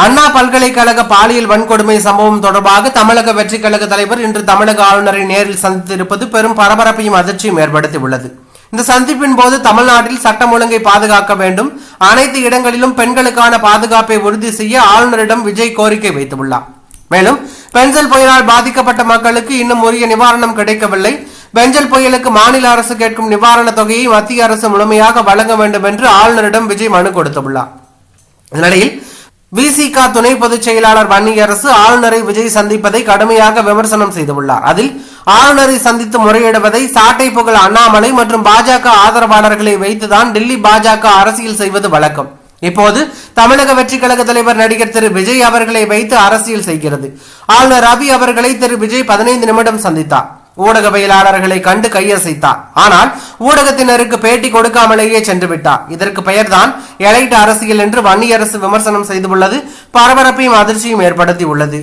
அண்ணா பல்கலைக்கழக பாலியல் வன்கொடுமை சம்பவம் தொடர்பாக தமிழக வெற்றிக் கழக தலைவர் இன்று தமிழக ஆளுநரை நேரில் சந்தித்திருப்பது பெரும் பரபரப்பையும் அதிர்ச்சியும் ஏற்படுத்தியுள்ளது. இந்த சந்திப்பின் போது தமிழ்நாட்டில் சட்டம் ஒழுங்கை பாதுகாக்க வேண்டும், அனைத்து இடங்களிலும் பெண்களுக்கான பாதுகாப்பை உறுதி செய்ய ஆளுநரிடம் விஜய் கோரிக்கை வைத்துள்ளார். மேலும் பென்சல் புயலால் பாதிக்கப்பட்ட மக்களுக்கு இன்னும் உரிய நிவாரணம் கிடைக்கவில்லை, பென்சல் புயலுக்கு மாநில அரசு கேட்கும் நிவாரண தொகையை மத்திய அரசு முழுமையாக வழங்க வேண்டும் என்று ஆளுநரிடம் விஜய் மனு கொடுத்துள்ளார். இதனிடையில் விசிக துணை பொதுச் செயலாளர் வன்னியரசு ஆளுநரை விஜய் சந்திப்பதை கடுமையாக விமர்சனம் செய்துள்ளார். அதில் ஆளுநரை சந்தித்து முறையிடுவதை சாட்டை புகழ் அண்ணாமலை மற்றும் பாஜக ஆதரவாளர்களை வைத்துதான் டெல்லி பாஜக அரசியல் செய்வது வழக்கம். இப்போது தமிழக வெற்றி கழக தலைவர் நடிகர் திரு விஜய் அவர்களை வைத்து அரசியல் செய்கிறது. ஆளுநர் ரவி அவர்களை திரு விஜய் 15 நிமிடம் சந்தித்தார். ஊடகவியலாளர்களை கண்டு கையசைத்தார். ஆனால் ஊடகத்தினருக்கு பேட்டி கொடுக்காமலேயே சென்று விட்டார். இதற்கு பெயர்தான் எலைட் அரசியல் என்று வன்னியரசு விமர்சனம் செய்துள்ளது பரபரப்பையும் அதிர்ச்சியும் ஏற்படுத்தி உள்ளது.